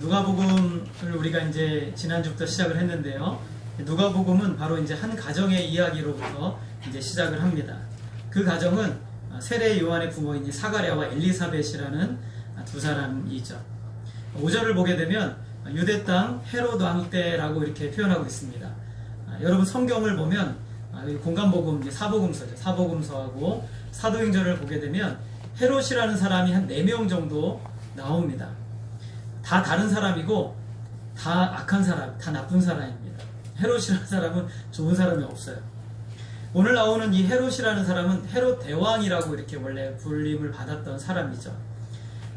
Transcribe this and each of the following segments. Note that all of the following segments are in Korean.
누가복음을 우리가 이제 지난주부터 시작을 했는데요. 누가복음은 바로 이제 한 가정의 이야기로부터 이제 시작을 합니다. 그 가정은 세례 요한의 부모인 사가랴와 엘리사벳이라는 두 사람이죠. 5절을 보게 되면 유대 땅 헤롯 왕 때라고 이렇게 표현하고 있습니다. 여러분 성경을 보면 공간복음, 사복음서죠. 사복음서하고 사도행전을 보게 되면 헤롯이라는 사람이 한 4명 정도 나옵니다. 다 다른 사람이고 다 악한 사람, 다 나쁜 사람입니다. 헤롯이라는 사람은 좋은 사람이 없어요. 오늘 나오는 이 헤롯이라는 사람은 헤롯 대왕이라고 이렇게 원래 불림을 받았던 사람이죠.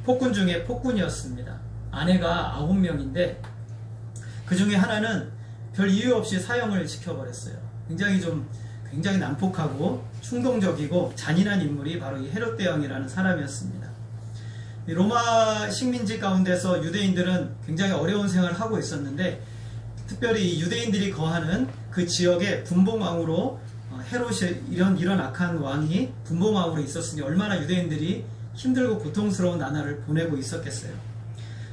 폭군 중에 폭군이었습니다. 아내가 9명인데 그 중에 하나는 별 이유 없이 사형을 시켜버렸어요. 굉장히 난폭하고 충동적이고 잔인한 인물이 바로 이 헤롯 대왕이라는 사람이었습니다. 로마 식민지 가운데서 유대인들은 굉장히 어려운 생활을 하고 있었는데 특별히 유대인들이 거하는 그 지역에 분봉왕으로 헤롯이 이런 악한 왕이 분봉왕으로 있었으니 얼마나 유대인들이 힘들고 고통스러운 나날을 보내고 있었겠어요.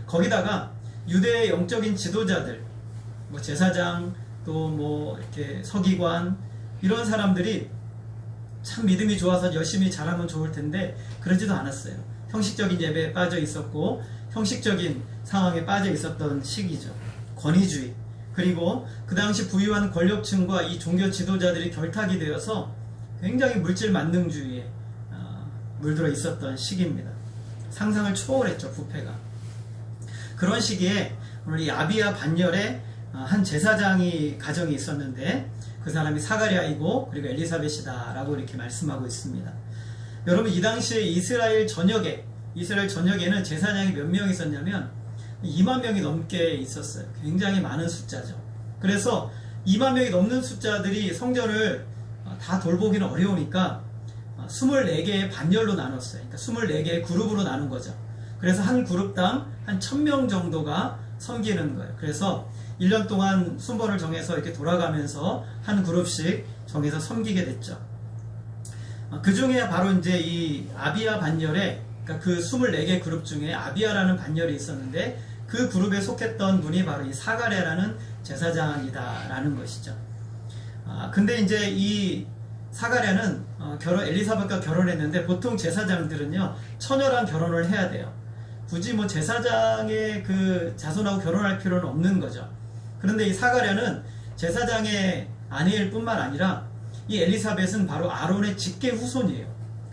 거기다가 유대의 영적인 지도자들, 제사장, 또 이렇게 서기관, 이런 사람들이 참 믿음이 좋아서 열심히 잘하면 좋을 텐데 그러지도 않았어요. 형식적인 예배에 빠져 있었고 형식적인 상황에 빠져 있었던 시기죠. 권위주의, 그리고 그 당시 부유한 권력층과 이 종교 지도자들이 결탁이 되어서 굉장히 물질 만능주의에 물들어 있었던 시기입니다. 상상을 초월했죠, 부패가. 그런 시기에 오늘 이 아비야 반열에 한 제사장이 가정이 있었는데 그 사람이 사가랴이고 그리고 엘리사벳이다 라고 이렇게 말씀하고 있습니다. 여러분, 이 당시에 이스라엘 전역에는 제사장이 몇 명 있었냐면 2만 명이 넘게 있었어요. 굉장히 많은 숫자죠. 그래서 2만 명이 넘는 숫자들이 성전을 다 돌보기는 어려우니까 24개의 반열로 나눴어요. 그러니까 24개의 그룹으로 나눈 거죠. 그래서 한 그룹당 한 1000명 정도가 섬기는 거예요. 그래서 1년 동안 순번을 정해서 이렇게 돌아가면서 한 그룹씩 정해서 섬기게 됐죠. 그 중에 바로 이제 이 아비야 반열에, 그러니까 그 24개 그룹 중에 아비야라는 반열이 있었는데 그 그룹에 속했던 분이 바로 이 사가랴라는 제사장이다라는 것이죠. 근데 이제 이 사가랴는 엘리사벳과 결혼했는데 보통 제사장들은요, 처녀랑 결혼을 해야 돼요. 굳이 제사장의 그 자손하고 결혼할 필요는 없는 거죠. 그런데 이 사가랴는 제사장의 아내일 뿐만 아니라 이 엘리사벳은 바로 아론의 직계 후손이에요.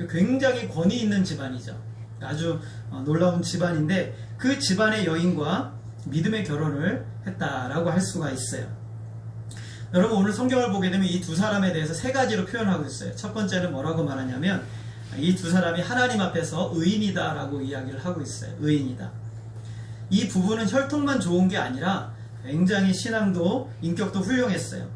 굉장히 권위 있는 집안이죠. 아주 놀라운 집안인데 그 집안의 여인과 믿음의 결혼을 했다라고 할 수가 있어요. 여러분, 오늘 성경을 보게 되면 이 두 사람에 대해서 3가지로 표현하고 있어요. 첫 번째는 뭐라고 말하냐면 이 두 사람이 하나님 앞에서 의인이다 라고 이야기를 하고 있어요. 의인이다. 이 부부는 혈통만 좋은 게 아니라 굉장히 신앙도 인격도 훌륭했어요.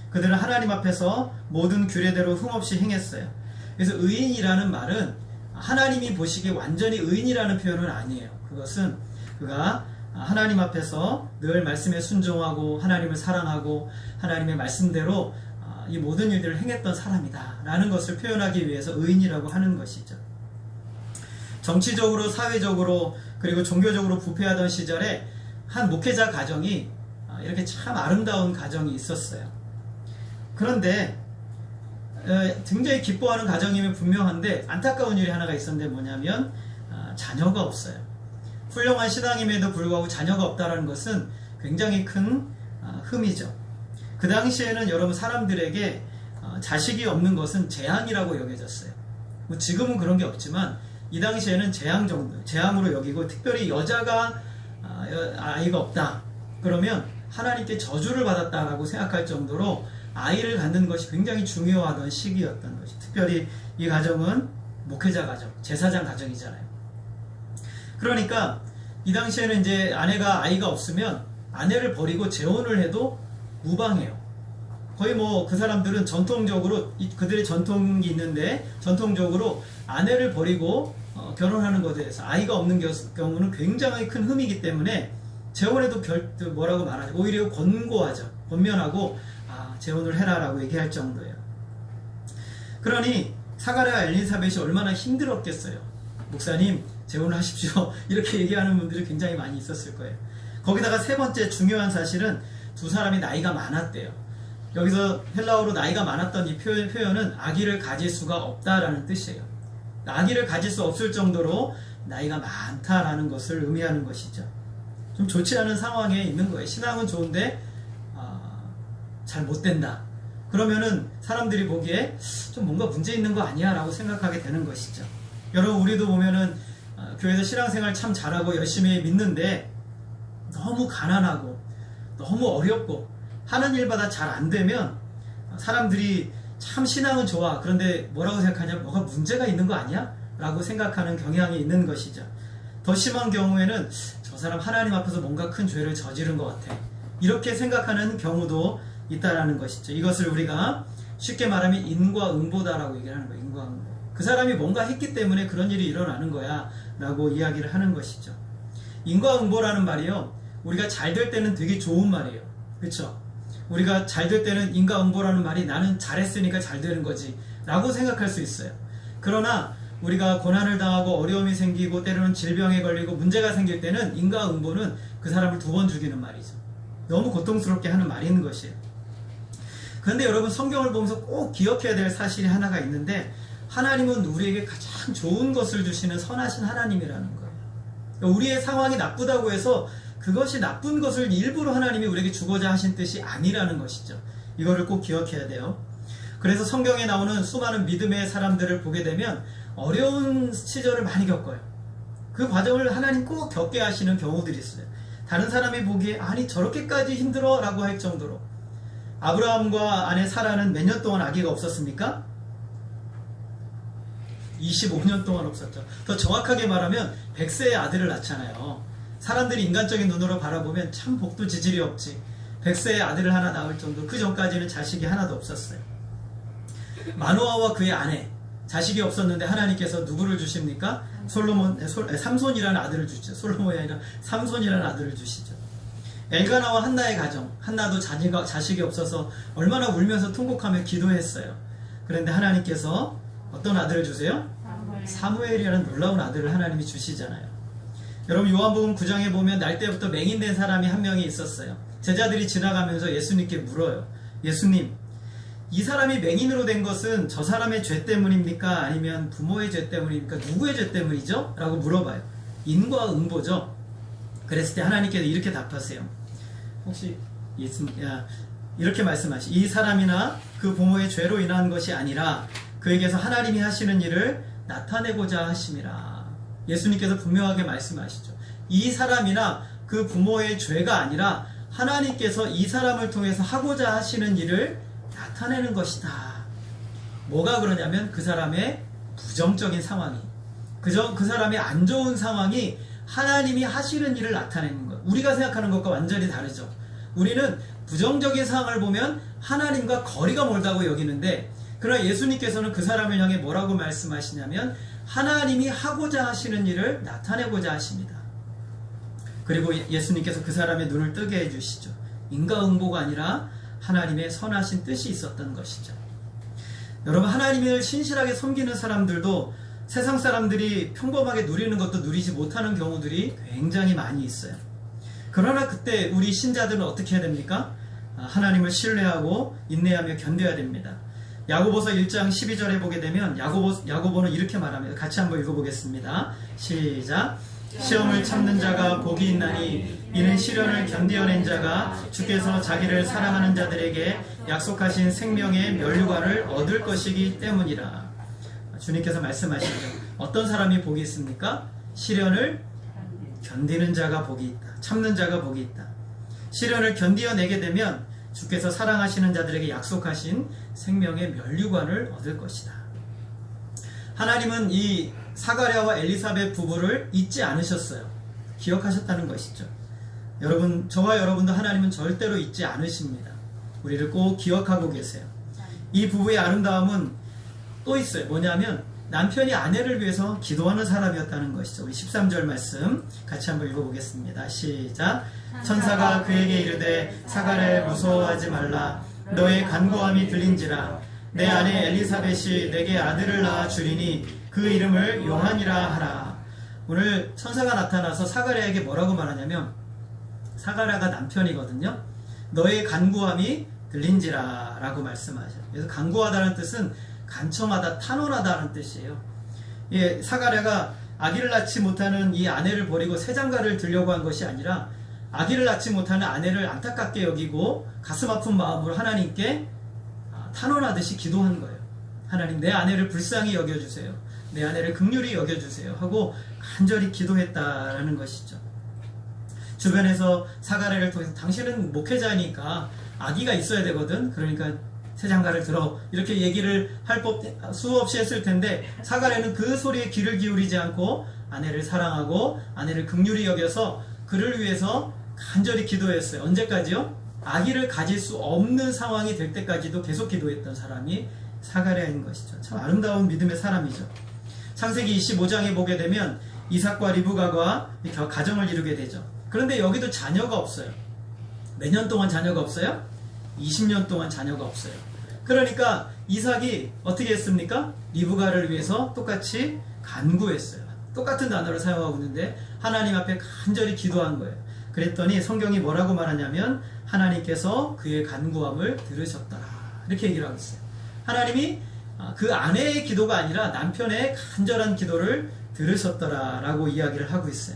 그들은 하나님 앞에서 모든 규례대로 흠없이 행했어요. 그래서 의인이라는 말은 하나님이 보시기에 완전히 의인이라는 표현은 아니에요. 그것은 그가 하나님 앞에서 늘 말씀에 순종하고 하나님을 사랑하고 하나님의 말씀대로 이 모든 일들을 행했던 사람이다 라는 것을 표현하기 위해서 의인이라고 하는 것이죠. 정치적으로, 사회적으로, 그리고 종교적으로 부패하던 시절에 한 목회자 가정이 이렇게 참 아름다운 가정이 있었어요. 그런데 굉장히 기뻐하는 가정이면 분명한데 안타까운 일이 하나가 있었는데 뭐냐면 자녀가 없어요. 훌륭한 신앙임에도 불구하고 자녀가 없다는 것은 굉장히 큰 흠이죠. 그 당시에는 여러분, 사람들에게 자식이 없는 것은 재앙이라고 여겨졌어요. 지금은 그런 게 없지만 이 당시에는 재앙으로 여기고, 특별히 여자가 아이가 없다 그러면 하나님께 저주를 받았다라고 생각할 정도로 아이를 갖는 것이 굉장히 중요하던 시기였던 것이. 특별히 이 가정은 목회자 가정, 제사장 가정이잖아요. 그러니까 이 당시에는 이제 아내가 아이가 없으면 아내를 버리고 재혼을 해도 무방해요. 거의 그 사람들은 전통적으로, 그들의 전통이 있는데 전통적으로 아내를 버리고 결혼하는 것에 대해서 아이가 없는 경우는 굉장히 큰 흠이기 때문에 재혼해도 뭐라고 말하죠. 오히려 권고하죠. 권면하고 재혼을 해라라고 얘기할 정도예요. 그러니 사가랴와 엘리사벳이 얼마나 힘들었겠어요. 목사님 재혼하십시오 이렇게 얘기하는 분들이 굉장히 많이 있었을 거예요. 거기다가 세 번째 중요한 사실은 두 사람이 나이가 많았대요. 여기서 헬라어로 나이가 많았던 이 표현은 아기를 가질 수가 없다라는 뜻이에요. 아기를 가질 수 없을 정도로 나이가 많다라는 것을 의미하는 것이죠. 좀 좋지 않은 상황에 있는 거예요. 신앙은 좋은데 잘 못 된다. 그러면은 사람들이 보기에 좀 뭔가 문제 있는 거 아니야 라고 생각하게 되는 것이죠. 여러분 우리도 보면은 교회에서 신앙생활 참 잘하고 열심히 믿는데 너무 가난하고 너무 어렵고 하는 일마다 잘 안 되면 사람들이 참 신앙은 좋아. 그런데 뭐라고 생각하냐? 뭐가 문제가 있는 거 아니야? 라고 생각하는 경향이 있는 것이죠. 더 심한 경우에는 저 사람 하나님 앞에서 뭔가 큰 죄를 저지른 것 같아. 이렇게 생각하는 경우도 있다라는 것이죠. 이것을 우리가 쉽게 말하면 인과응보다라고 얘기를 하는 거예요. 인과응보. 그 사람이 뭔가 했기 때문에 그런 일이 일어나는 거야 라고 이야기를 하는 것이죠. 인과응보라는 말이요, 우리가 잘 될 때는 되게 좋은 말이에요. 그렇죠? 우리가 잘 될 때는 인과응보라는 말이 나는 잘했으니까 잘 되는 거지 라고 생각할 수 있어요. 그러나 우리가 고난을 당하고 어려움이 생기고 때로는 질병에 걸리고 문제가 생길 때는 인과응보는 그 사람을 두 번 죽이는 말이죠. 너무 고통스럽게 하는 말인 것이에요. 그런데 여러분 성경을 보면서 꼭 기억해야 될 사실이 하나가 있는데, 하나님은 우리에게 가장 좋은 것을 주시는 선하신 하나님이라는 거예요. 그러니까 우리의 상황이 나쁘다고 해서 그것이 나쁜 것을 일부러 하나님이 우리에게 주고자 하신 뜻이 아니라는 것이죠. 이거를 꼭 기억해야 돼요. 그래서 성경에 나오는 수많은 믿음의 사람들을 보게 되면 어려운 시절을 많이 겪어요. 그 과정을 하나님 꼭 겪게 하시는 경우들이 있어요. 다른 사람이 보기에 아니 저렇게까지 힘들어 라고 할 정도로. 아브라함과 아내 사라는 몇 년 동안 아기가 없었습니까? 25년 동안 없었죠. 더 정확하게 말하면 100세의 아들을 낳잖아요. 사람들이 인간적인 눈으로 바라보면 참 복도 지질이 없지. 100세의 아들을 하나 낳을 정도. 그 전까지는 자식이 하나도 없었어요. 마노아와 그의 아내, 자식이 없었는데 하나님께서 누구를 주십니까? 삼손이라는 아들을 주시죠. 솔로몬이 아니라 삼손이라는 아들을 주시죠. 엘가나와 한나의 가정, 한나도 자식이 없어서 얼마나 울면서 통곡하며 기도했어요. 그런데 하나님께서 어떤 아들을 주세요? 사무엘이라는 놀라운 아들을 하나님이 주시잖아요. 여러분 요한복음 9장에 보면 날 때부터 맹인된 사람이 한 명이 있었어요. 제자들이 지나가면서 예수님께 물어요. 예수님, 이 사람이 맹인으로 된 것은 저 사람의 죄 때문입니까? 아니면 부모의 죄 때문입니까? 누구의 죄 때문이죠? 라고 물어봐요. 인과응보죠. 그랬을 때 하나님께서 이렇게 답하세요. 혹시 이렇게 말씀하시. 이 사람이나 그 부모의 죄로 인한 것이 아니라 그에게서 하나님이 하시는 일을 나타내고자 하심이라. 예수님께서 분명하게 말씀하시죠. 이 사람이나 그 부모의 죄가 아니라 하나님께서 이 사람을 통해서 하고자 하시는 일을 나타내는 것이다. 뭐가 그러냐면 그 사람의 부정적인 상황이, 그 사람의 안 좋은 상황이 하나님이 하시는 일을 나타내는 것. 우리가 생각하는 것과 완전히 다르죠. 우리는 부정적인 상황을 보면 하나님과 거리가 멀다고 여기는데, 그러나 예수님께서는 그 사람을 향해 뭐라고 말씀하시냐면 하나님이 하고자 하시는 일을 나타내고자 하십니다. 그리고 예수님께서 그 사람의 눈을 뜨게 해주시죠. 인과응보가 아니라 하나님의 선하신 뜻이 있었던 것이죠. 여러분, 하나님을 신실하게 섬기는 사람들도 세상 사람들이 평범하게 누리는 것도 누리지 못하는 경우들이 굉장히 많이 있어요. 그러나 그때 우리 신자들은 어떻게 해야 됩니까? 하나님을 신뢰하고 인내하며 견뎌야 됩니다. 야고보서 1장 12절에 보게 되면 야고보는 이렇게 말합니다. 같이 한번 읽어보겠습니다. 시작. 시험을 참는 자가 복이 있나니 이는 시련을 견디어낸 자가 주께서 자기를 사랑하는 자들에게 약속하신 생명의 면류관을 얻을 것이기 때문이라. 주님께서 말씀하시죠. 어떤 사람이 복이 있습니까? 시련을 견디는 자가 복이 있다. 참는 자가 복이 있다. 시련을 견디어내게 되면 주께서 사랑하시는 자들에게 약속하신 생명의 면류관을 얻을 것이다. 하나님은 이 사가랴와 엘리사벳 부부를 잊지 않으셨어요. 기억하셨다는 것이죠. 여러분, 저와 여러분도 하나님은 절대로 잊지 않으십니다. 우리를 꼭 기억하고 계세요. 이 부부의 아름다움은 또 있어요. 뭐냐면 남편이 아내를 위해서 기도하는 사람이었다는 것이죠. 우리 13절 말씀 같이 한번 읽어보겠습니다. 시작. 천사가 그에게 이르되 사가랴 무서워하지 말라. 너의 간구함이 들린지라. 내 아내 엘리사벳이 내게 아들을 낳아 주리니 그 이름을 요한이라 하라. 오늘 천사가 나타나서 사가랴에게 뭐라고 말하냐면, 사가랴가 남편이거든요. 너의 간구함이 들린지라 라고 말씀하셔요. 그래서 간구하다는 뜻은 간청하다, 탄원하다는 뜻이에요. 예, 사가랴가 아기를 낳지 못하는 이 아내를 버리고 새 장가를 들려고 한 것이 아니라, 아기를 낳지 못하는 아내를 안타깝게 여기고 가슴 아픈 마음으로 하나님께 탄원하듯이 기도한 거예요. 하나님, 내 아내를 불쌍히 여겨주세요. 내 아내를 긍휼히 여겨주세요 하고 간절히 기도했다라는 것이죠. 주변에서 사가랴를 통해서 당신은 목회자니까 아기가 있어야 되거든, 그러니까 새 장가를 들어, 이렇게 얘기를 할 법 수없이 했을 텐데, 사가랴는 그 소리에 귀를 기울이지 않고 아내를 사랑하고 아내를 긍휼히 여겨서 그를 위해서 간절히 기도했어요. 언제까지요? 아기를 가질 수 없는 상황이 될 때까지도 계속 기도했던 사람이 사가랴인 것이죠. 참 아름다운 믿음의 사람이죠. 창세기 25장에 보게 되면 이삭과 리브가가 가정을 이루게 되죠. 그런데 여기도 자녀가 없어요. 몇 년 동안 자녀가 없어요? 20년 동안 자녀가 없어요. 그러니까 이삭이 어떻게 했습니까? 리브가를 위해서 똑같이 간구했어요. 똑같은 단어를 사용하고 있는데 하나님 앞에 간절히 기도한 거예요. 그랬더니 성경이 뭐라고 말하냐면, 하나님께서 그의 간구함을 들으셨더라, 이렇게 얘기를 하고 있어요. 하나님이 그 아내의 기도가 아니라 남편의 간절한 기도를 들으셨더라 라고 이야기를 하고 있어요.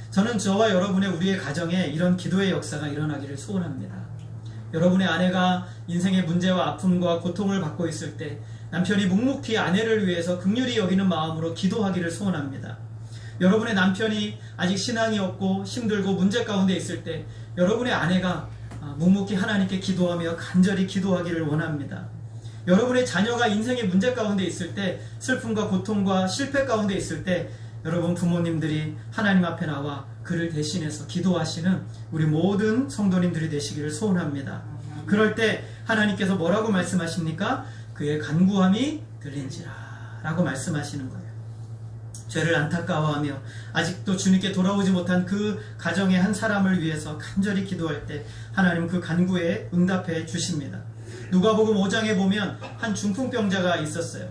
저는 저와 여러분의 우리의 가정에 이런 기도의 역사가 일어나기를 소원합니다. 여러분의 아내가 인생의 문제와 아픔과 고통을 받고 있을 때 남편이 묵묵히 아내를 위해서 긍휼히 여기는 마음으로 기도하기를 소원합니다. 여러분의 남편이 아직 신앙이 없고 힘들고 문제 가운데 있을 때 여러분의 아내가 묵묵히 하나님께 기도하며 간절히 기도하기를 원합니다. 여러분의 자녀가 인생의 문제 가운데 있을 때, 슬픔과 고통과 실패 가운데 있을 때 여러분 부모님들이 하나님 앞에 나와 그를 대신해서 기도하시는 우리 모든 성도님들이 되시기를 소원합니다. 그럴 때 하나님께서 뭐라고 말씀하십니까? 그의 간구함이 들린지라 라고 말씀하시는 거예요. 죄를 안타까워하며 아직도 주님께 돌아오지 못한 그 가정의 한 사람을 위해서 간절히 기도할 때 하나님은 그 간구에 응답해 주십니다. 누가복음 5장에 보면 한 중풍병자가 있었어요.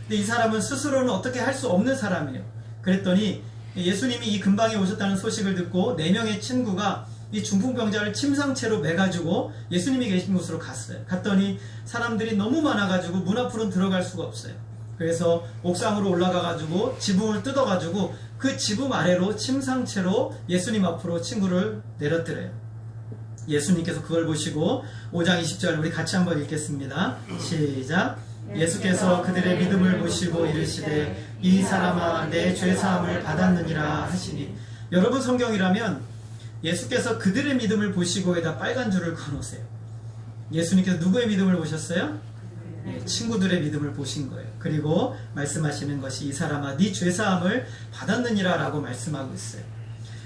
근데 이 사람은 스스로는 어떻게 할 수 없는 사람이에요. 그랬더니 예수님이 이 근방에 오셨다는 소식을 듣고 4명의 친구가 이 중풍병자를 침상채로 매가지고 예수님이 계신 곳으로 갔어요. 갔더니 사람들이 너무 많아가지고 문 앞으로는 들어갈 수가 없어요. 그래서 옥상으로 올라가가지고 지붕을 뜯어가지고 그 지붕 아래로 침상채로 예수님 앞으로 친구를 내려뜨려요. 예수님께서 그걸 보시고 5장 20절 우리 같이 한번 읽겠습니다. 시작. 예수께서 그들의 믿음을 보시고 이르시되 이 사람아 내 죄사함을 받았느니라 하시니. 여러분 성경이라면 예수께서 그들의 믿음을 보시고에다 빨간 줄을 그어놓으세요. 예수님께서 누구의 믿음을 보셨어요? 친구들의 믿음을 보신 거예요. 그리고 말씀하시는 것이 이 사람아 네 죄사함을 받았느니라 라고 말씀하고 있어요.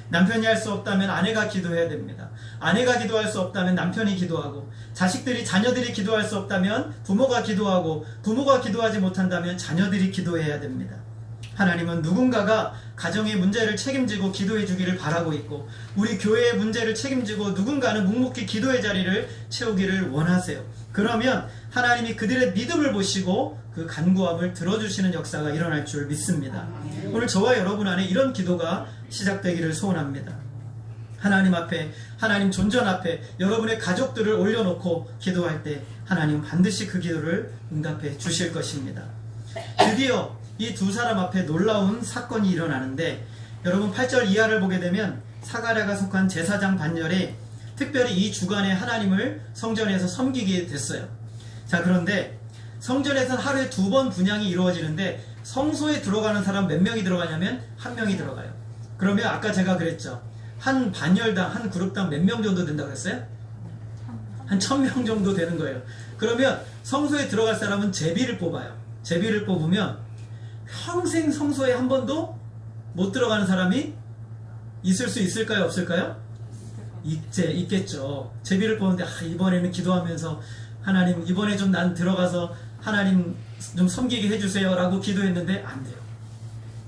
남편이 할 수 없다면 아내가 기도해야 됩니다. 아내가 기도할 수 없다면 남편이 기도하고, 자녀들이 기도할 수 없다면 부모가 기도하고, 부모가 기도하지 못한다면 자녀들이 기도해야 됩니다. 하나님은 누군가가 가정의 문제를 책임지고 기도해 주기를 바라고 있고, 우리 교회의 문제를 책임지고 누군가는 묵묵히 기도의 자리를 채우기를 원하세요. 그러면 하나님이 그들의 믿음을 보시고 그 간구함을 들어주시는 역사가 일어날 줄 믿습니다. 오늘 저와 여러분 안에 이런 기도가 시작되기를 소원합니다. 하나님 앞에, 하나님 존전 앞에 여러분의 가족들을 올려놓고 기도할 때 하나님은 반드시 그 기도를 응답해 주실 것입니다. 드디어 이 두 사람 앞에 놀라운 사건이 일어나는데, 여러분 8절 이하를 보게 되면 사가랴가 속한 제사장 반열에 특별히 이 주간에 하나님을 성전에서 섬기게 됐어요. 자, 그런데 성전에서 하루에 2번 분향이 이루어지는데 성소에 들어가는 사람 몇 명이 들어가냐면 1명이 들어가요. 그러면 아까 제가 그랬죠. 한 반열당, 한 그룹당 몇 명 정도 된다고 그랬어요? 한 1000명 정도 되는 거예요. 그러면 성소에 들어갈 사람은 제비를 뽑아요. 제비를 뽑으면 평생 성소에 한 번도 못 들어가는 사람이 있을 수 있을까요? 없을까요? 있겠죠. 제비를 뽑는데 이번에는 기도하면서 하나님 이번에 좀 난 들어가서 하나님 좀 섬기게 해주세요 라고 기도했는데 안 돼요.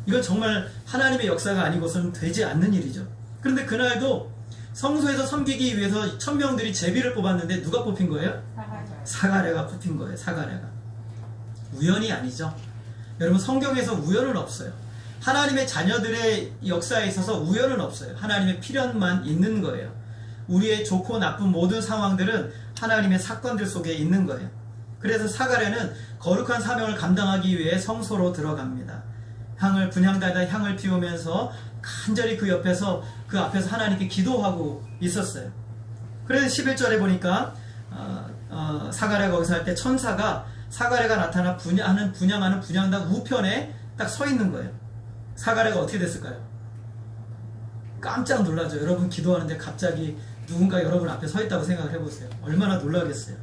이건 정말 하나님의 역사가 아니고서는 되지 않는 일이죠. 그런데 그날도 성소에서 섬기기 위해서 1000명들이 제비를 뽑았는데 누가 뽑힌 거예요? 사가랴가 뽑힌 거예요. 사가랴가. 우연이 아니죠. 여러분, 성경에서 우연은 없어요. 하나님의 자녀들의 역사에 있어서 우연은 없어요. 하나님의 필연만 있는 거예요. 우리의 좋고 나쁜 모든 상황들은 하나님의 사건들 속에 있는 거예요. 그래서 사가랴는 거룩한 사명을 감당하기 위해 성소로 들어갑니다. 분향단에 향을 피우면서 간절히 그 앞에서 하나님께 기도하고 있었어요. 그래서 11절에 보니까 사가랴가 거기서 할 때 천사가 사가랴가 나타나 분양하는 분향단 우편에 딱 서 있는 거예요. 사가랴가 어떻게 됐을까요? 깜짝 놀라죠. 여러분, 기도하는데 갑자기 누군가 여러분 앞에 서 있다고 생각을 해보세요. 얼마나 놀라겠어요.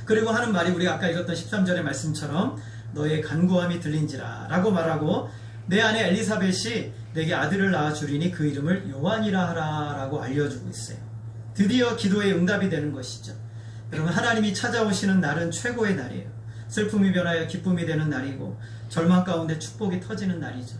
그리고 하는 말이 우리가 아까 읽었던 13절의 말씀처럼 너의 간구함이 들린지라 라고 말하고, 내 아내 엘리사벳이 내게 아들을 낳아주리니 그 이름을 요한이라 하라 라고 알려주고 있어요. 드디어 기도의 응답이 되는 것이죠. 여러분, 하나님이 찾아오시는 날은 최고의 날이에요. 슬픔이 변하여 기쁨이 되는 날이고 절망 가운데 축복이 터지는 날이죠.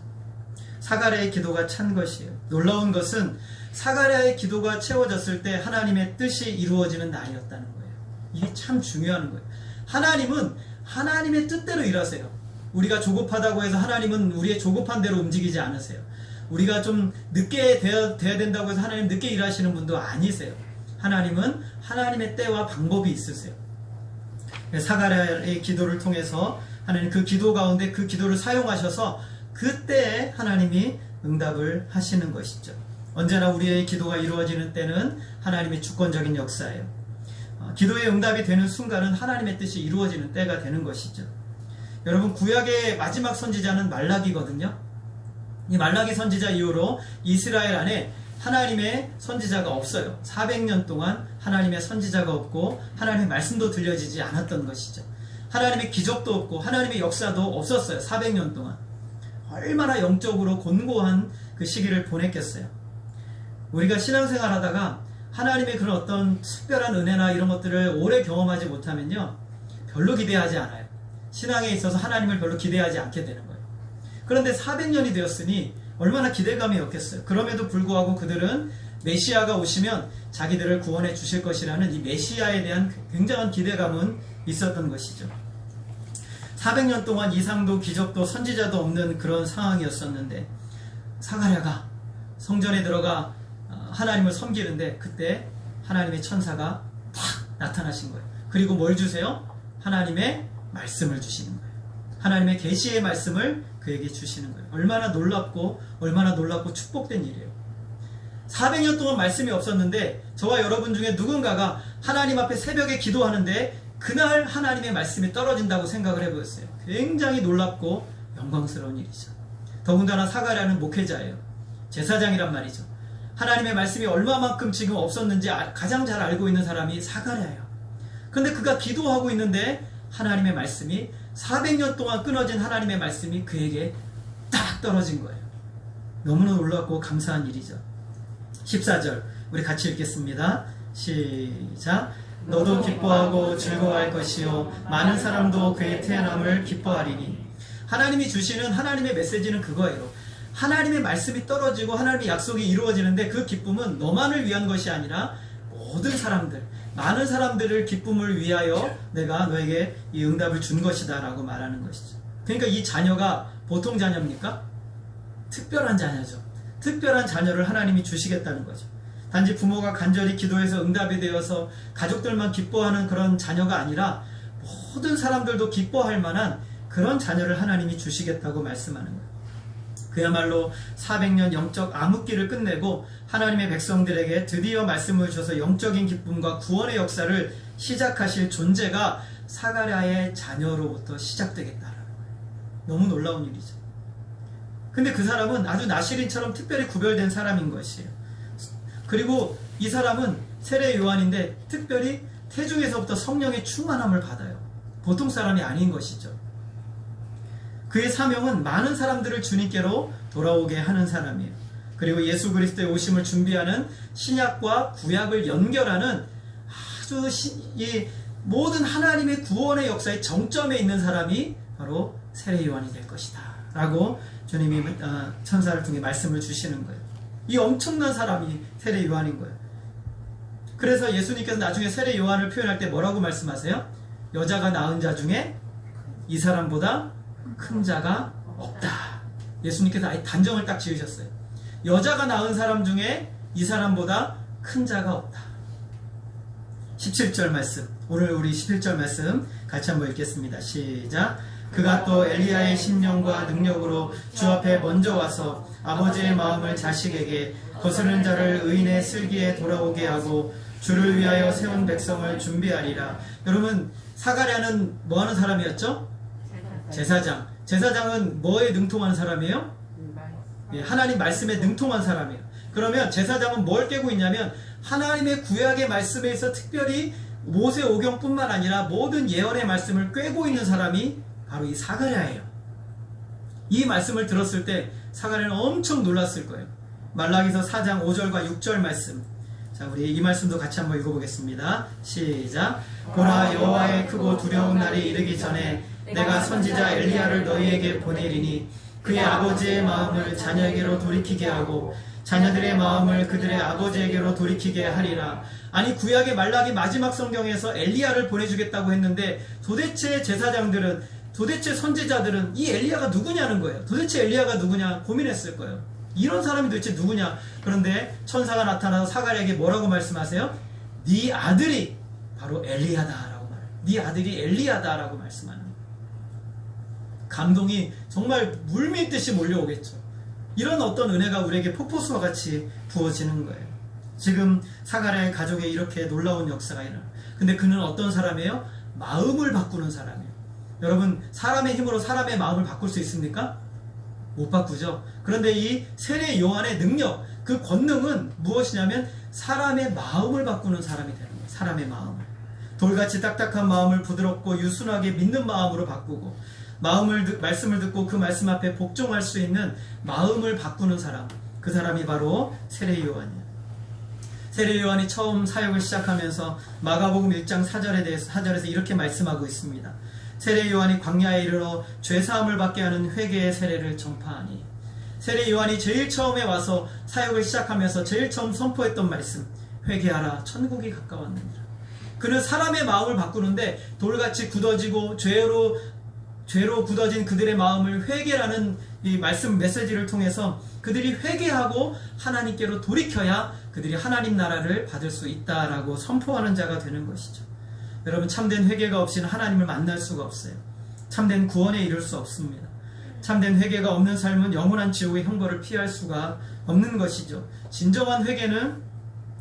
사가랴의 기도가 찬 것이에요. 놀라운 것은 사가랴의 기도가 채워졌을 때 하나님의 뜻이 이루어지는 날이었다는 거예요. 이게 참 중요한 거예요. 하나님은 하나님의 뜻대로 일하세요. 우리가 조급하다고 해서 하나님은 우리의 조급한 대로 움직이지 않으세요. 우리가 좀 늦게 돼야 된다고 해서 하나님 늦게 일하시는 분도 아니세요. 하나님은 하나님의 때와 방법이 있으세요. 사가랴의 기도를 통해서 하나님 그 기도 가운데 그 기도를 사용하셔서 그때에 하나님이 응답을 하시는 것이죠. 언제나 우리의 기도가 이루어지는 때는 하나님의 주권적인 역사예요. 기도의 응답이 되는 순간은 하나님의 뜻이 이루어지는 때가 되는 것이죠. 여러분, 구약의 마지막 선지자는 말라기거든요. 이 말라기 선지자 이후로 이스라엘 안에 하나님의 선지자가 없어요. 400년 동안 하나님의 선지자가 없고 하나님의 말씀도 들려지지 않았던 것이죠. 하나님의 기적도 없고 하나님의 역사도 없었어요. 400년 동안. 얼마나 영적으로 곤고한 그 시기를 보냈겠어요. 우리가 신앙생활 하다가 하나님의 그런 어떤 특별한 은혜나 이런 것들을 오래 경험하지 못하면요, 별로 기대하지 않아요. 신앙에 있어서 하나님을 별로 기대하지 않게 되는 거예요. 그런데 400년이 되었으니 얼마나 기대감이 없겠어요. 그럼에도 불구하고 그들은 메시아가 오시면 자기들을 구원해 주실 것이라는 이 메시아에 대한 굉장한 기대감은 있었던 것이죠. 400년 동안 이상도 기적도 선지자도 없는 그런 상황이었었는데, 사가랴가 성전에 들어가 하나님을 섬기는데 그때 하나님의 천사가 탁 나타나신 거예요. 그리고 뭘 주세요? 하나님의 말씀을 주시는 거예요. 하나님의 계시의 말씀을 그에게 주시는 거예요. 얼마나 놀랍고 축복된 일이에요. 400년 동안 말씀이 없었는데 저와 여러분 중에 누군가가 하나님 앞에 새벽에 기도하는데 그날 하나님의 말씀이 떨어진다고 생각을 해보았어요. 굉장히 놀랍고 영광스러운 일이죠. 더군다나 사가랴는 목회자예요. 제사장이란 말이죠. 하나님의 말씀이 얼마만큼 지금 없었는지 가장 잘 알고 있는 사람이 사가랴예요. 그런데 그가 기도하고 있는데 하나님의 말씀이 400년 동안 끊어진 하나님의 말씀이 그에게 딱 떨어진 거예요. 너무나 놀랍고 감사한 일이죠. 14절 우리 같이 읽겠습니다. 시작. 너도 기뻐하고 즐거워할 것이요 많은 사람도 그의 태어남을 기뻐하리니. 하나님이 주시는 하나님의 메시지는 그거예요. 하나님의 말씀이 떨어지고 하나님의 약속이 이루어지는데 그 기쁨은 너만을 위한 것이 아니라 모든 사람들, 많은 사람들을 기쁨을 위하여 내가 너에게 이 응답을 준 것이다 라고 말하는 것이죠. 그러니까 이 자녀가 보통 자녀입니까? 특별한 자녀죠. 특별한 자녀를 하나님이 주시겠다는 거죠. 단지 부모가 간절히 기도해서 응답이 되어서 가족들만 기뻐하는 그런 자녀가 아니라 모든 사람들도 기뻐할 만한 그런 자녀를 하나님이 주시겠다고 말씀하는 거예요. 그야말로 400년 영적 암흑기를 끝내고 하나님의 백성들에게 드디어 말씀을 주셔서 영적인 기쁨과 구원의 역사를 시작하실 존재가 사가랴의 자녀로부터 시작되겠다라는 거예요. 너무 놀라운 일이죠. 근데 그 사람은 아주 나시린처럼 특별히 구별된 사람인 것이에요. 그리고 이 사람은 세례 요한인데 특별히 태중에서부터 성령의 충만함을 받아요. 보통 사람이 아닌 것이죠. 그의 사명은 많은 사람들을 주님께로 돌아오게 하는 사람이에요. 그리고 예수 그리스도의 오심을 준비하는 신약과 구약을 연결하는 아주 이 모든 하나님의 구원의 역사의 정점에 있는 사람이 바로 세례 요한이 될 것이다 라고 주님이 천사를 통해 말씀을 주시는 거예요. 이 엄청난 사람이 세례 요한인 거예요. 그래서 예수님께서 나중에 세례 요한을 표현할 때 뭐라고 말씀하세요? 여자가 낳은 자 중에 이 사람보다 큰 자가 없다. 예수님께서 아예 단정을 딱 지으셨어요. 여자가 낳은 사람 중에 이 사람보다 큰 자가 없다. 17절 말씀, 오늘 우리 11절 말씀 같이 한번 읽겠습니다. 시작. 그가 또 엘리야의 신령과 능력으로 주 앞에 먼저 와서 아버지의 마음을 자식에게 거스르는 자를 의인의 슬기에 돌아오게 하고 주를 위하여 세운 백성을 준비하리라. 여러분, 사가랴는 뭐 하는 사람이었죠? 제사장. 제사장은 뭐에 능통한 사람이에요? 예, 하나님 말씀에 능통한 사람이에요. 그러면 제사장은 뭘 깨고 있냐면 하나님의 구약의 말씀에서 특별히 모세오경뿐만 아니라 모든 예언의 말씀을 꿰고 있는 사람이 바로 이 사가랴예요. 이 말씀을 들었을 때 사가랴는 엄청 놀랐을 거예요. 말라기서 4장 5절과 6절 말씀. 자, 우리 이 말씀도 같이 한번 읽어보겠습니다. 시작. 보라, 여호와의 크고 두려운 날이 이르기 전에 내가 선지자 엘리야를 너희에게 보내리니 그의 아버지의 마음을 자녀에게로 돌이키게 하고 자녀들의 마음을 그들의 아버지에게로 돌이키게 하리라. 아니, 구약의 말라기 마지막 성경에서 엘리야를 보내주겠다고 했는데 도대체 제사장들은, 도대체 선지자들은 이 엘리야가 누구냐는 거예요. 도대체 엘리야가 누구냐 고민했을 거예요. 이런 사람이 도대체 누구냐. 그런데 천사가 나타나서 사가랴에게 뭐라고 말씀하세요? 네 아들이 바로 엘리야다라고 말해요. 네 아들이 엘리야다라고 말씀하는 거예요. 감동이 정말 물밀듯이 몰려오겠죠. 이런 어떤 은혜가 우리에게 폭포수와 같이 부어지는 거예요. 지금 사가랴의 가족에 이렇게 놀라운 역사가 일어나요. 근데 그는 어떤 사람이에요? 마음을 바꾸는 사람이에요. 여러분, 사람의 힘으로 사람의 마음을 바꿀 수 있습니까? 못 바꾸죠. 그런데 이 세례 요한의 능력, 그 권능은 무엇이냐면 사람의 마음을 바꾸는 사람이 되는 거예요. 사람의 마음을. 돌같이 딱딱한 마음을 부드럽고 유순하게 믿는 마음으로 바꾸고, 말씀을 듣고 그 말씀 앞에 복종할 수 있는 마음을 바꾸는 사람, 그 사람이 바로 세례 요한이에요. 세례 요한이 처음 사역을 시작하면서 마가복음 1장 4절에서 이렇게 말씀하고 있습니다. 세례 요한이 광야에 이르러 죄사함을 받게 하는 회개의 세례를 전파하니. 세례 요한이 제일 처음에 와서 사역을 시작하면서 제일 처음 선포했던 말씀, 회개하라, 천국이 가까웠느니라. 그는 사람의 마음을 바꾸는데 돌같이 굳어지고 죄로 굳어진 그들의 마음을 회개라는 이 말씀 메시지를 통해서 그들이 회개하고 하나님께로 돌이켜야 그들이 하나님 나라를 받을 수 있다라고 선포하는 자가 되는 것이죠. 여러분, 참된 회개가 없이는 하나님을 만날 수가 없어요. 참된 구원에 이를 수 없습니다. 참된 회개가 없는 삶은 영원한 지옥의 형벌을 피할 수가 없는 것이죠. 진정한 회개는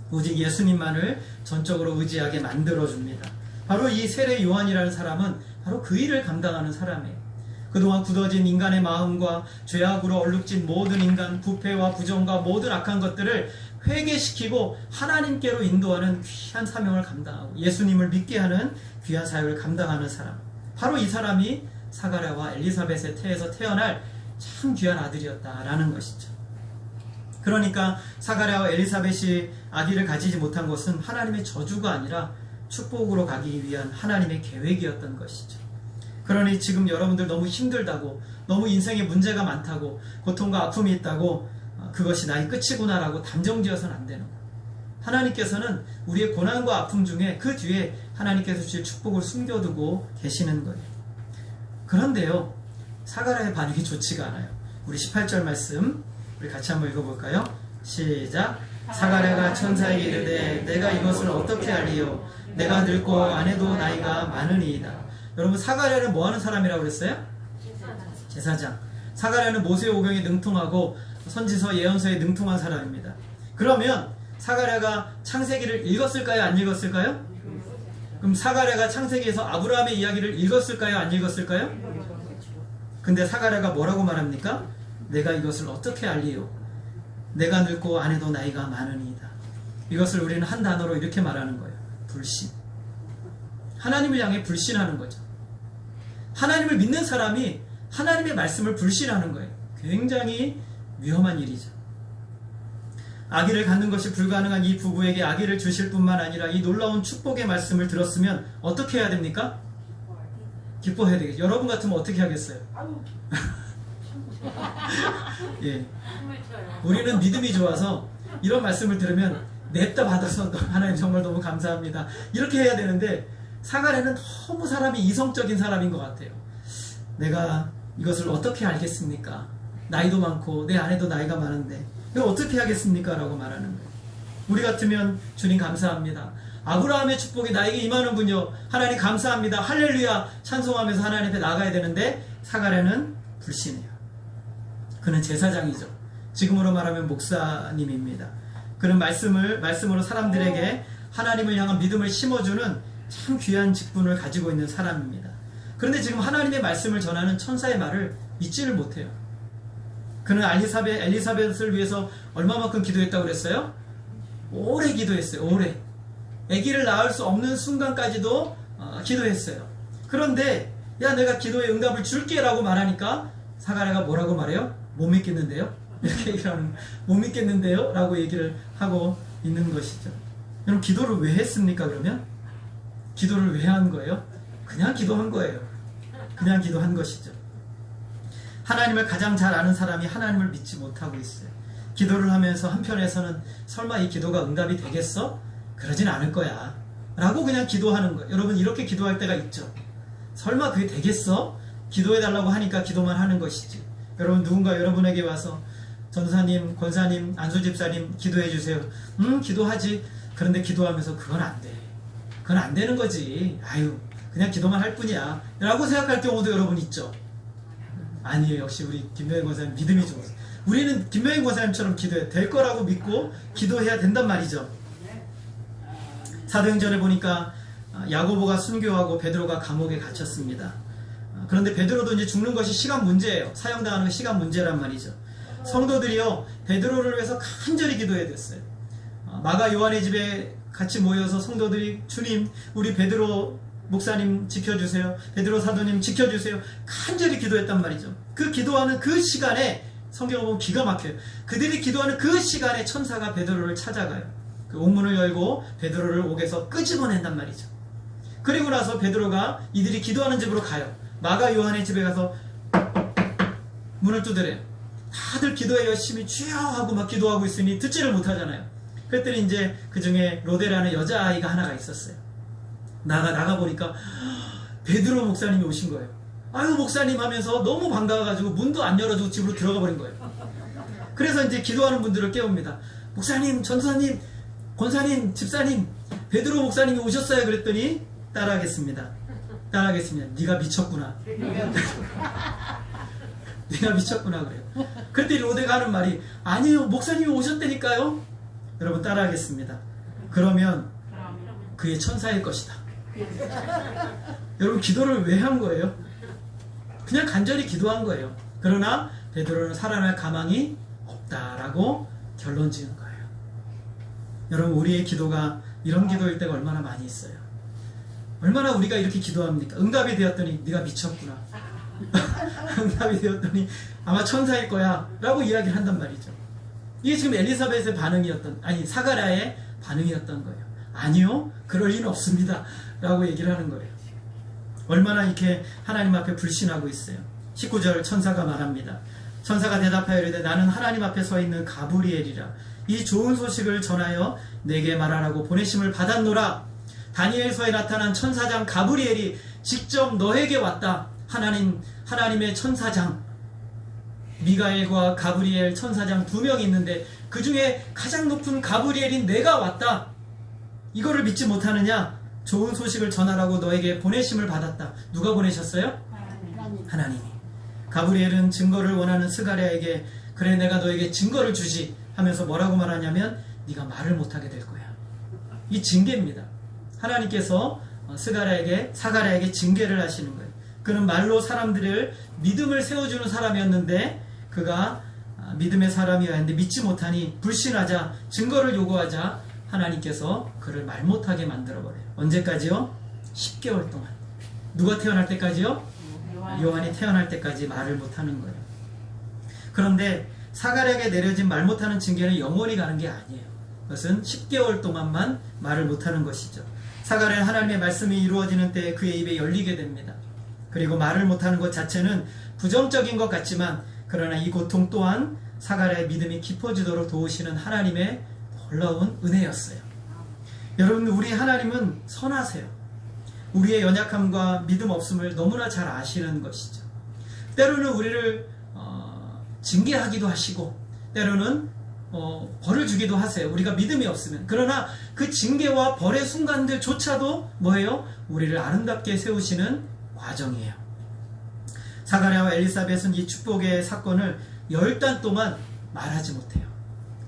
오직 예수님만을 전적으로 의지하게 만들어줍니다. 바로 이 세례 요한이라는 사람은 바로 그 일을 감당하는 사람이에요. 그동안 굳어진 인간의 마음과 죄악으로 얼룩진 모든 인간, 부패와 부정과 모든 악한 것들을 회개시키고 하나님께로 인도하는 귀한 사명을 감당하고 예수님을 믿게 하는 귀한 사역을 감당하는 사람, 바로 이 사람이 사가랴와 엘리사벳의 태에서 태어날 참 귀한 아들이었다라는 것이죠. 그러니까 사가랴와 엘리사벳이 아기를 가지지 못한 것은 하나님의 저주가 아니라 축복으로 가기 위한 하나님의 계획이었던 것이죠. 그러니 지금 여러분들 너무 힘들다고, 너무 인생에 문제가 많다고, 고통과 아픔이 있다고 그것이 나의 끝이구나라고 단정지어서는 안 되는 거예요. 하나님께서는 우리의 고난과 아픔 중에 그 뒤에 하나님께서 주실 축복을 숨겨두고 계시는 거예요. 그런데요, 사가랴의 반응이 좋지가 않아요. 우리 18절 말씀 우리 같이 한번 읽어볼까요? 시작. 사가랴가 천사에게 이르되 내가 이것을 어떻게 알리요? 내가 늙고 아내도 나이가 많으니이다. 여러분, 사가랴는 뭐 하는 사람이라고 그랬어요? 제사장. 사가랴는 모세오경에 능통하고 선지서 예언서에 능통한 사람입니다. 그러면 사가랴가 창세기를 읽었을까요? 안 읽었을까요? 그럼 사가랴가 창세기에서 아브라함의 이야기를 읽었을까요? 안 읽었을까요? 근데 사가랴가 뭐라고 말합니까? 내가 이것을 어떻게 알리요? 내가 늙고 아내도 나이가 많으니이다. 이것을 우리는 한 단어로 이렇게 말하는 거예요. 불신. 하나님을 향해 불신하는 거죠. 하나님을 믿는 사람이 하나님의 말씀을 불신하는 거예요. 굉장히 위험한 일이죠. 아기를 갖는 것이 불가능한 이 부부에게 아기를 주실 뿐만 아니라 이 놀라운 축복의 말씀을 들었으면 어떻게 해야 됩니까? 기뻐해야 되겠죠. 여러분 같으면 어떻게 하겠어요? 예. 우리는 믿음이 좋아서 이런 말씀을 들으면 냅다 받아서 하나님 정말 너무 감사합니다, 이렇게 해야 되는데 사가랴는 너무 사람이 이성적인 사람인 것 같아요. 내가 이것을 어떻게 알겠습니까? 나이도 많고 내 아내도 나이가 많은데 이거 어떻게 하겠습니까? 라고 말하는 거예요. 우리 같으면 주님 감사합니다. 아브라함의 축복이 나에게 임하는군요. 하나님 감사합니다. 할렐루야 찬송하면서 하나님 앞에 나가야 되는데 사가랴는 불신해요. 그는 제사장이죠. 지금으로 말하면 목사님입니다. 그는 말씀으로 사람들에게 하나님을 향한 믿음을 심어주는 참 귀한 직분을 가지고 있는 사람입니다. 그런데 지금 하나님의 말씀을 전하는 천사의 말을 믿지를 못해요. 그는 엘리사벳을 위해서 얼마만큼 기도했다고 그랬어요? 오래 기도했어요. 오래. 아기를 낳을 수 없는 순간까지도 기도했어요. 그런데 야 내가 기도에 응답을 줄게 라고 말하니까 사가랴가 뭐라고 말해요? 못 믿겠는데요? 이렇게 얘기를 하는 못 믿겠는데요? 라고 얘기를 하고 있는 것이죠. 여러분 기도를 왜 했습니까 그러면? 기도를 왜 한 거예요? 그냥 기도한 거예요. 그냥 기도한 것이죠. 하나님을 가장 잘 아는 사람이 하나님을 믿지 못하고 있어요. 기도를 하면서 한편에서는 설마 이 기도가 응답이 되겠어? 그러진 않을 거야 라고 그냥 기도하는 거예요. 여러분 이렇게 기도할 때가 있죠. 설마 그게 되겠어? 기도해달라고 하니까 기도만 하는 것이지. 여러분 누군가 여러분에게 와서 전사님, 권사님, 안수집사님 기도해 주세요. 기도하지. 그런데 기도하면서 그건 안 돼. 그건 안 되는 거지. 아유 그냥 기도만 할 뿐이야 라고 생각할 경우도 여러분 있죠. 아니에요. 역시 우리 김명희 권사님 믿음이 좋아서 우리는 김명희 권사님처럼 기도해야 될 거라고 믿고 기도해야 된단 말이죠. 사도행전에 보니까 야고보가 순교하고 베드로가 감옥에 갇혔습니다. 그런데 베드로도 이제 죽는 것이 시간 문제예요. 사형당하는 게 시간 문제란 말이죠. 성도들이요 베드로를 위해서 간절히 기도해야 됐어요. 마가 요한의 집에 같이 모여서 성도들이 주님 우리 베드로 목사님 지켜주세요. 베드로 사도님 지켜주세요. 간절히 기도했단 말이죠. 그 기도하는 그 시간에 성경을 보면 기가 막혀요. 그들이 기도하는 그 시간에 천사가 베드로를 찾아가요. 그 옥문을 열고 베드로를 옥에서 끄집어낸단 말이죠. 그리고 나서 베드로가 이들이 기도하는 집으로 가요. 마가 요한의 집에 가서 문을 두드려요. 다들 기도에 열심히 주여 하고 막 기도하고 있으니 듣지를 못하잖아요. 그랬더니 이제 그 중에 로데라는 여자아이가 하나가 있었어요. 나가보니까 베드로 목사님이 오신 거예요. 아유 목사님 하면서 너무 반가워가지고 문도 안 열어주고 집으로 들어가 버린 거예요. 그래서 이제 기도하는 분들을 깨웁니다. 목사님, 전사님, 권사님, 집사님, 베드로 목사님이 오셨어요. 그랬더니 따라하겠습니다. 네가 미쳤구나. 네가 미쳤구나 그래요. 그랬더니 로데가 하는 말이 아니요 목사님이 오셨다니까요. 여러분 따라하겠습니다. 그러면 그의 천사일 것이다. 여러분 기도를 왜 한 거예요? 그냥 간절히 기도한 거예요. 그러나 베드로는 살아날 가망이 없다라고 결론 지은 거예요. 여러분 우리의 기도가 이런 기도일 때가 얼마나 많이 있어요. 얼마나 우리가 이렇게 기도합니까? 응답이 되었더니 네가 미쳤구나. 응답이 되었더니 아마 천사일 거야 라고 이야기를 한단 말이죠. 이게 지금 엘리사벳의 사가랴의 반응이었던 거예요. 아니요 그럴 리는 없습니다 라고 얘기를 하는 거예요. 얼마나 이렇게 하나님 앞에 불신하고 있어요. 19절 천사가 말합니다. 천사가 대답하여 이르되 나는 하나님 앞에 서 있는 가브리엘이라. 이 좋은 소식을 전하여 내게 말하라고 보내심을 받았노라. 다니엘서에 나타난 천사장 가브리엘이 직접 너에게 왔다. 하나님의 천사장 미가엘과 가브리엘 천사장 두 명이 있는데 그 중에 가장 높은 가브리엘인 내가 왔다. 이거를 믿지 못하느냐? 좋은 소식을 전하라고 너에게 보내심을 받았다. 누가 보내셨어요? 하나님이. 가브리엘은 증거를 원하는 스가랴에게 그래 내가 너에게 증거를 주지 하면서 뭐라고 말하냐면 네가 말을 못하게 될 거야. 이 징계입니다. 하나님께서 사가랴에게 징계를 하시는 거예요. 그는 말로 사람들을 믿음을 세워주는 사람이었는데 그가 믿음의 사람이었는데 믿지 못하니 불신하자 증거를 요구하자 하나님께서 그를 말 못하게 만들어버려요. 언제까지요? 10개월 동안. 누가 태어날 때까지요? 요한이 태어날 때까지 말을 못하는 거예요. 그런데 사가랴에게 내려진 말 못하는 징계는 영원히 가는 게 아니에요. 그것은 10개월 동안만 말을 못하는 것이죠. 사가랴는 하나님의 말씀이 이루어지는 때 그의 입에 열리게 됩니다. 그리고 말을 못하는 것 자체는 부정적인 것 같지만 그러나 이 고통 또한 사가랴의 믿음이 깊어지도록 도우시는 하나님의 놀라운 은혜였어요. 여러분 우리 하나님은 선하세요. 우리의 연약함과 믿음 없음을 너무나 잘 아시는 것이죠. 때로는 우리를 징계하기도 하시고 때로는 벌을 주기도 하세요. 우리가 믿음이 없으면. 그러나 그 징계와 벌의 순간들조차도 뭐예요? 우리를 아름답게 세우시는 과정이에요. 사가랴와 엘리사벳은 이 축복의 사건을 10달 동안 말하지 못해요.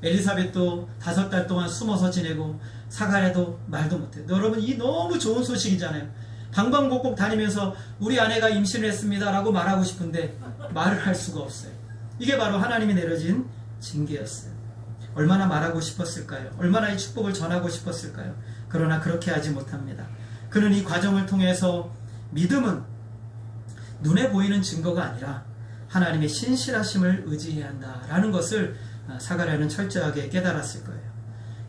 엘리사벳도 5달 동안 숨어서 지내고 사가랴도 말도 못해요. 여러분, 이 너무 좋은 소식이잖아요. 방방곡곡 다니면서 우리 아내가 임신을 했습니다 라고 말하고 싶은데 말을 할 수가 없어요. 이게 바로 하나님이 내려진 징계였어요. 얼마나 말하고 싶었을까요? 얼마나 이 축복을 전하고 싶었을까요? 그러나 그렇게 하지 못합니다. 그는 이 과정을 통해서 믿음은 눈에 보이는 증거가 아니라 하나님의 신실하심을 의지해야 한다라는 것을 사가랴는 철저하게 깨달았을 거예요.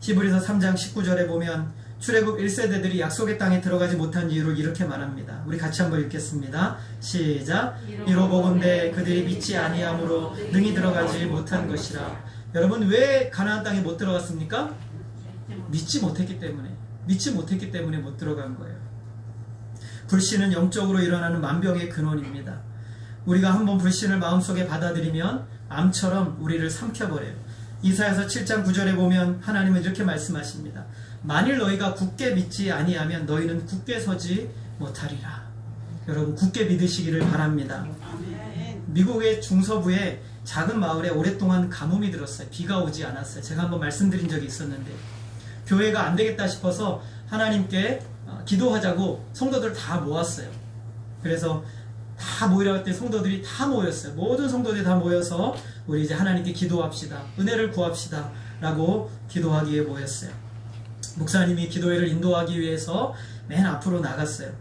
히브리서 3장 19절에 보면 출애굽 1세대들이 약속의 땅에 들어가지 못한 이유를 이렇게 말합니다. 우리 같이 한번 읽겠습니다. 시작. 이로보건대 그들이 믿지 아니함으로 능히 들어가지 못한 것이라. 여러분, 왜 가나안 땅에 못 들어갔습니까? 믿지 못했기 때문에 못 들어간 거예요. 불신은 영적으로 일어나는 만병의 근원입니다. 우리가 한번 불신을 마음속에 받아들이면 암처럼 우리를 삼켜버려요. 이사야서 7장 9절에 보면 하나님은 이렇게 말씀하십니다. 만일 너희가 굳게 믿지 아니하면 너희는 굳게 서지 못하리라. 여러분, 굳게 믿으시기를 바랍니다. 미국의 중서부에 작은 마을에 오랫동안 가뭄이 들었어요. 비가 오지 않았어요. 제가 한번 말씀드린 적이 있었는데 교회가 안 되겠다 싶어서 하나님께 기도하자고 성도들 다 모았어요. 그래서 다 모이라고 했더니 성도들이 다 모였어요. 모든 성도들이 다 모여서 우리 이제 하나님께 기도합시다. 은혜를 구합시다. 라고 기도하기에 모였어요. 목사님이 기도회를 인도하기 위해서 맨 앞으로 나갔어요.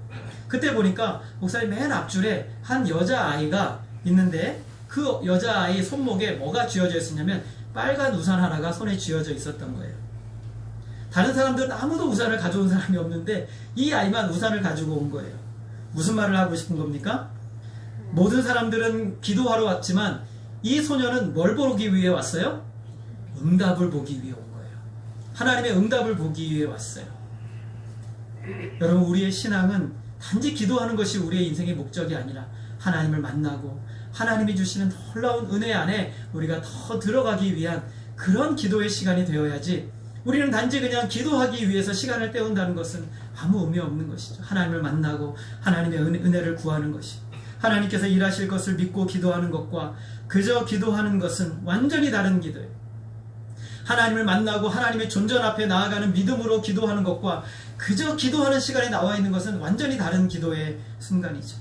그때 보니까 목사님 맨 앞줄에 한 여자아이가 있는데 그 여자아이 손목에 뭐가 쥐어져 있었냐면 빨간 우산 하나가 손에 쥐어져 있었던 거예요. 다른 사람들은 아무도 우산을 가져온 사람이 없는데 이 아이만 우산을 가지고 온 거예요. 무슨 말을 하고 싶은 겁니까? 모든 사람들은 기도하러 왔지만 이 소녀는 뭘 보기 위해 왔어요? 응답을 보기 위해 온 거예요. 하나님의 응답을 보기 위해 왔어요. 여러분, 우리의 신앙은 단지 기도하는 것이 우리의 인생의 목적이 아니라 하나님을 만나고 하나님이 주시는 놀라운 은혜 안에 우리가 더 들어가기 위한 그런 기도의 시간이 되어야지, 우리는 단지 그냥 기도하기 위해서 시간을 때운다는 것은 아무 의미 없는 것이죠. 하나님을 만나고 하나님의 은혜를 구하는 것이, 하나님께서 일하실 것을 믿고 기도하는 것과 그저 기도하는 것은 완전히 다른 기도예요. 하나님을 만나고 하나님의 존전 앞에 나아가는 믿음으로 기도하는 것과 그저 기도하는 시간에 나와 있는 것은 완전히 다른 기도의 순간이죠.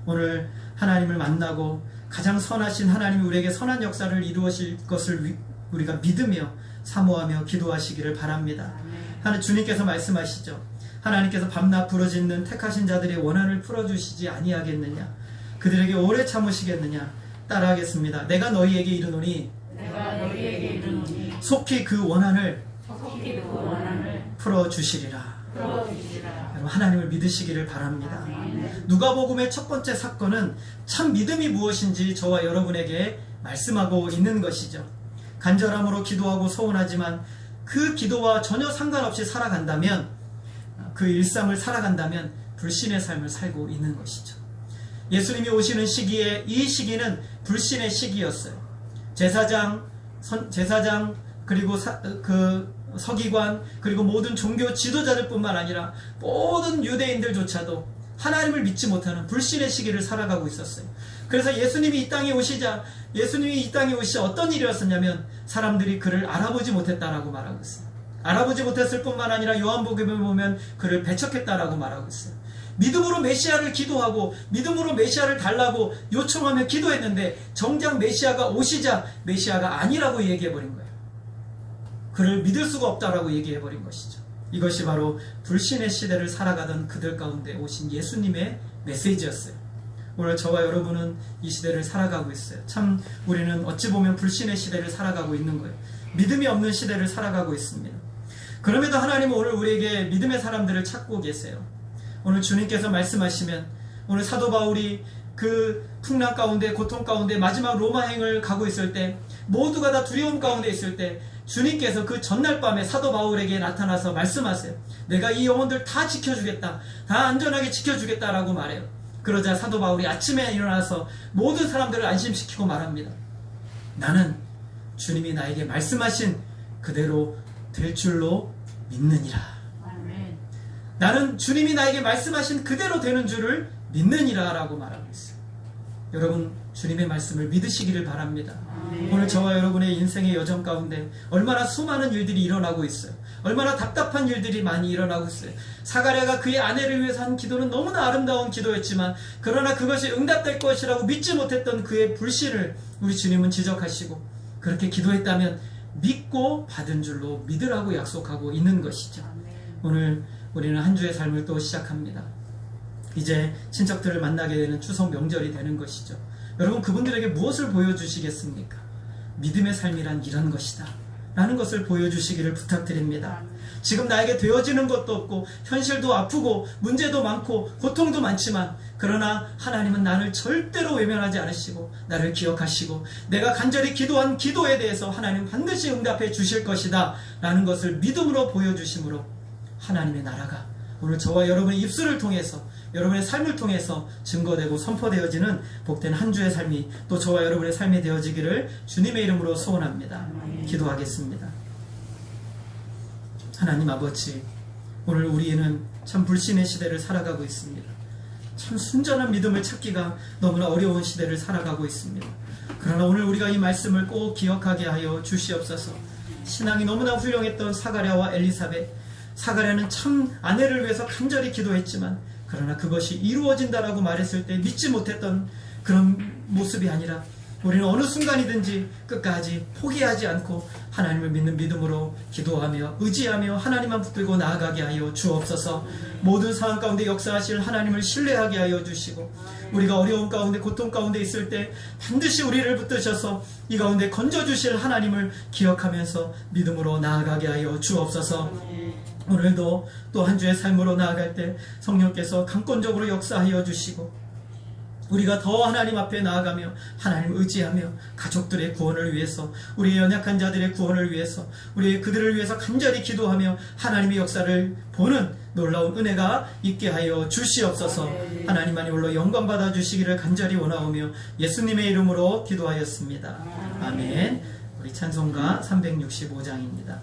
오늘 하나님을 만나고 가장 선하신 하나님이 우리에게 선한 역사를 이루어질 것을 우리가 믿으며 사모하며 기도하시기를 바랍니다. 주님께서 말씀하시죠. 하나님께서 밤낮 부르짖는 택하신 자들의 원한을 풀어주시지 아니하겠느냐. 그들에게 오래 참으시겠느냐. 따라하겠습니다. 내가 너희에게 이르노니 속히 그 원한을 풀어주시리라. 여러분, 하나님을 믿으시기를 바랍니다. 누가복음의 첫 번째 사건은 참 믿음이 무엇인지 저와 여러분에게 말씀하고 있는 것이죠. 간절함으로 기도하고 소원하지만 그 기도와 전혀 상관없이 살아간다면, 그 일상을 살아간다면 불신의 삶을 살고 있는 것이죠. 예수님이 오시는 시기에, 이 시기는 불신의 시기였어요. 제사장 그리고 서기관, 그리고 모든 종교 지도자들 뿐만 아니라 모든 유대인들조차도 하나님을 믿지 못하는 불신의 시기를 살아가고 있었어요. 그래서 예수님이 이 땅에 오시자 어떤 일이었었냐면 사람들이 그를 알아보지 못했다라고 말하고 있어요. 알아보지 못했을 뿐만 아니라 요한복음에 보면 그를 배척했다라고 말하고 있어요. 믿음으로 메시아를 기도하고 믿음으로 메시아를 달라고 요청하며 기도했는데 정작 메시아가 오시자 메시아가 아니라고 얘기해버린 거예요. 그를 믿을 수가 없다라고 얘기해버린 것이죠. 이것이 바로 불신의 시대를 살아가던 그들 가운데 오신 예수님의 메시지였어요. 오늘 저와 여러분은 이 시대를 살아가고 있어요. 참 우리는 어찌 보면 불신의 시대를 살아가고 있는 거예요. 믿음이 없는 시대를 살아가고 있습니다. 그럼에도 하나님은 오늘 우리에게 믿음의 사람들을 찾고 계세요. 오늘 주님께서 말씀하시면, 오늘 사도 바울이 그 풍랑 가운데, 고통 가운데 마지막 로마행을 가고 있을 때, 모두가 다 두려움 가운데 있을 때 주님께서 그 전날 밤에 사도 바울에게 나타나서 말씀하세요. 내가 이 영혼들 다 지켜주겠다, 다 안전하게 지켜주겠다라고 말해요. 그러자 사도 바울이 아침에 일어나서 모든 사람들을 안심시키고 말합니다. 나는 주님이 나에게 말씀하신 그대로 될 줄로 믿느니라. 나는 주님이 나에게 말씀하신 그대로 되는 줄을 믿느니라 라고 말하고 있어요. 여러분, 주님의 말씀을 믿으시기를 바랍니다. 오늘 저와 여러분의 인생의 여정 가운데 얼마나 수많은 일들이 일어나고 있어요. 얼마나 답답한 일들이 많이 일어나고 있어요. 사가랴가 그의 아내를 위해서 한 기도는 너무나 아름다운 기도였지만, 그러나 그것이 응답될 것이라고 믿지 못했던 그의 불신을 우리 주님은 지적하시고, 그렇게 기도했다면 믿고 받은 줄로 믿으라고 약속하고 있는 것이죠. 오늘 우리는 한 주의 삶을 또 시작합니다. 이제 친척들을 만나게 되는 추석 명절이 되는 것이죠. 여러분, 그분들에게 무엇을 보여주시겠습니까? 믿음의 삶이란 이런 것이다 라는 것을 보여주시기를 부탁드립니다. 지금 나에게 되어지는 것도 없고 현실도 아프고 문제도 많고 고통도 많지만, 그러나 하나님은 나를 절대로 외면하지 않으시고 나를 기억하시고 내가 간절히 기도한 기도에 대해서 하나님 반드시 응답해 주실 것이다 라는 것을 믿음으로 보여주심으로, 하나님의 나라가 오늘 저와 여러분의 입술을 통해서, 여러분의 삶을 통해서 증거되고 선포되어지는 복된 한 주의 삶이 또 저와 여러분의 삶이 되어지기를 주님의 이름으로 소원합니다. 기도하겠습니다. 하나님 아버지, 오늘 우리는 참 불신의 시대를 살아가고 있습니다. 참 순전한 믿음을 찾기가 너무나 어려운 시대를 살아가고 있습니다. 그러나 오늘 우리가 이 말씀을 꼭 기억하게 하여 주시옵소서. 신앙이 너무나 훌륭했던 사가랴와 엘리사벳, 사가랴는 참 아내를 위해서 간절히 기도했지만, 그러나 그것이 이루어진다라고 말했을 때 믿지 못했던 그런 모습이 아니라, 우리는 어느 순간이든지 끝까지 포기하지 않고 하나님을 믿는 믿음으로 기도하며 의지하며 하나님만 붙들고 나아가게 하여 주옵소서. 모든 상황 가운데 역사하실 하나님을 신뢰하게 하여 주시고, 우리가 어려운 가운데 고통 가운데 있을 때 반드시 우리를 붙드셔서 이 가운데 건져주실 하나님을 기억하면서 믿음으로 나아가게 하여 주옵소서. 오늘도 또 한 주의 삶으로 나아갈 때 성령께서 강권적으로 역사하여 주시고, 우리가 더 하나님 앞에 나아가며 하나님을 의지하며 가족들의 구원을 위해서, 우리의 연약한 자들의 구원을 위해서, 우리 그들을 위해서 간절히 기도하며 하나님의 역사를 보는 놀라운 은혜가 있게 하여 주시옵소서. 하나님만이 홀로 영광 받아 주시기를 간절히 원하오며 예수님의 이름으로 기도하였습니다. 아멘. 우리 찬송가 365장입니다.